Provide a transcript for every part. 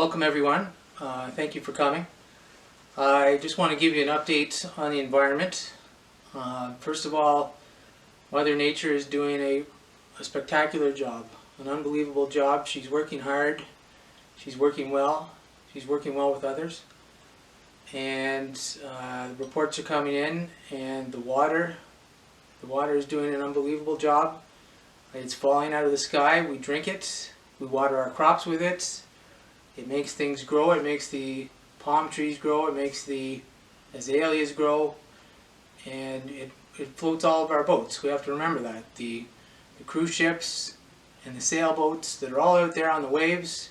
Welcome everyone. Thank you for coming. I just want to give you an update on the environment. First of all, Mother Nature is doing a spectacular job, an unbelievable job. She's working hard, she's working well with others. And the reports are coming in, and the water is doing an unbelievable job. It's falling out of the sky. We drink it, we water our crops with it. It makes things grow. It makes the palm trees grow. It makes the azaleas grow, and it floats all of our boats. We have to remember that the cruise ships and the sailboats that are all out there on the waves,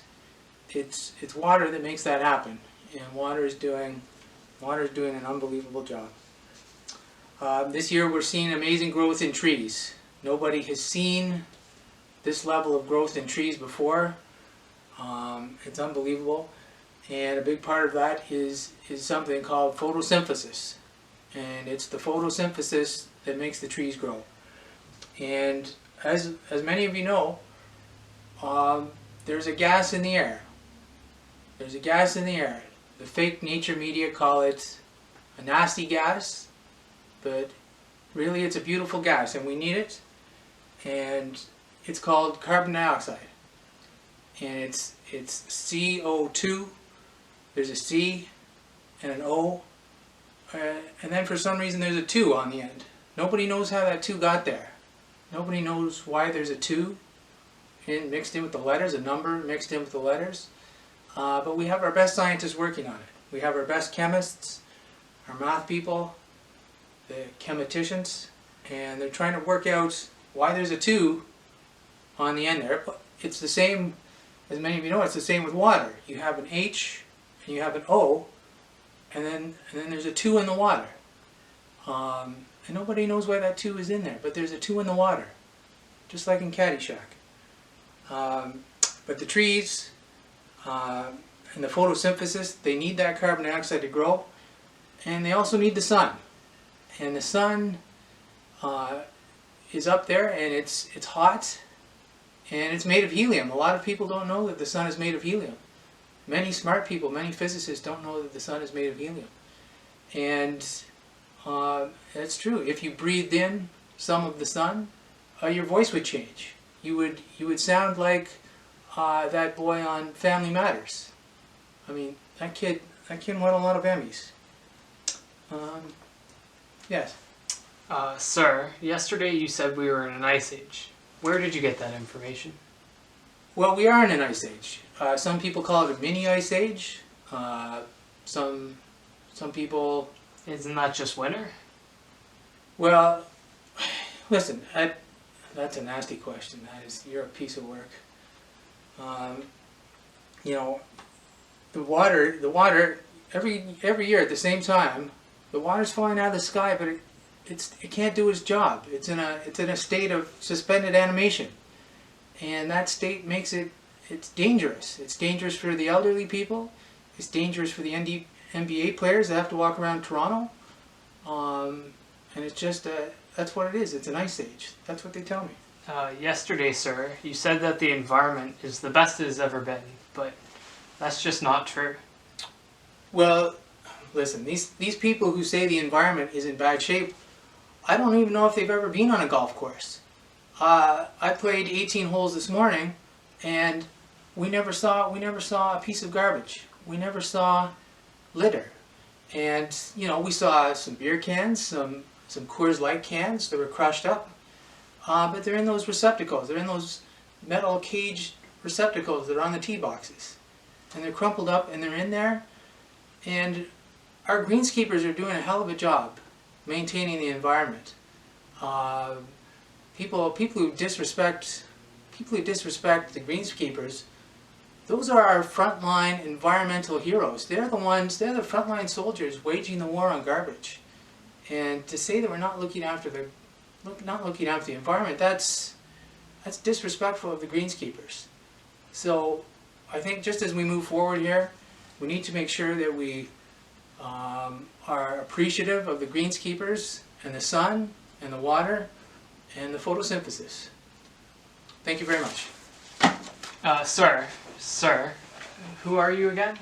it's water that makes that happen, and water is doing an unbelievable job. This year we're seeing amazing growth in trees. Nobody has seen this level of growth in trees before. It's unbelievable, and a big part of that is something called photosynthesis, and it's the photosynthesis that makes the trees grow. And as many of you know, there's a gas in the air. There's a gas in the air. The fake nature media call it a nasty gas, but really it's a beautiful gas, and we need it. And it's called carbon dioxide, and it's CO2. There's a C and an O, and then for some reason there's a 2 on the end. Nobody knows how that 2 got there. Nobody knows why there's a 2 mixed in with the letters, a number mixed in with the letters. But we have our best scientists working on it. We have our best chemists, our math people, the chematicians, and they're trying to work out why there's a 2 on the end there. It's the same, as many of you know, it's the same with water. You have an H and you have an O, and then there's a 2 in the water. And nobody knows why that 2 is in there, but there's a 2 in the water, just like in Caddyshack. But the trees and the photosynthesis, they need that carbon dioxide to grow, and they also need the sun. And the sun is up there, and it's hot, and it's made of helium. A lot of people don't know that the sun is made of helium. Many smart people, many physicists don't know that the sun is made of helium. And that's true. If you breathed in some of the sun, your voice would change. You would sound like that boy on Family Matters. I mean, that kid won a lot of Emmys. Yes. Sir, yesterday you said we were in an ice age. Where did you get that information? Well, we are in an ice age. Some people call it a mini ice age. Some people... Isn't that just winter? Well, listen, that's a nasty question. You're a piece of work. You know, the water, every year at the same time, the water's falling out of the sky, but it can't do its job. It's in a state of suspended animation, and that state makes it's dangerous. It's dangerous for the elderly people. It's dangerous for the NBA players that have to walk around Toronto. And it's just that's what it is. It's an ice age. That's what they tell me. Yesterday, sir, you said that the environment is the best it has ever been, but that's just not true. Well, listen, these people who say the environment is in bad shape, I don't even know if they've ever been on a golf course. I played 18 holes this morning, and we never saw a piece of garbage. We never saw litter. And you know, we saw some beer cans, some Coors Light cans that were crushed up, but they're in those receptacles. They're in those metal cage receptacles that are on the tee boxes, and they're crumpled up, and they're in there. And our greenskeepers are doing a hell of a job maintaining the environment. People who disrespect the greenskeepers, those are our frontline environmental heroes. They're the frontline soldiers waging the war on garbage. And to say that we're not looking after the environment, that's disrespectful of the greenskeepers. So I think just as we move forward here, we need to make sure that we are appreciative of the greenskeepers and the sun and the water and the photosynthesis. Thank you very much. Sir, Who are you again?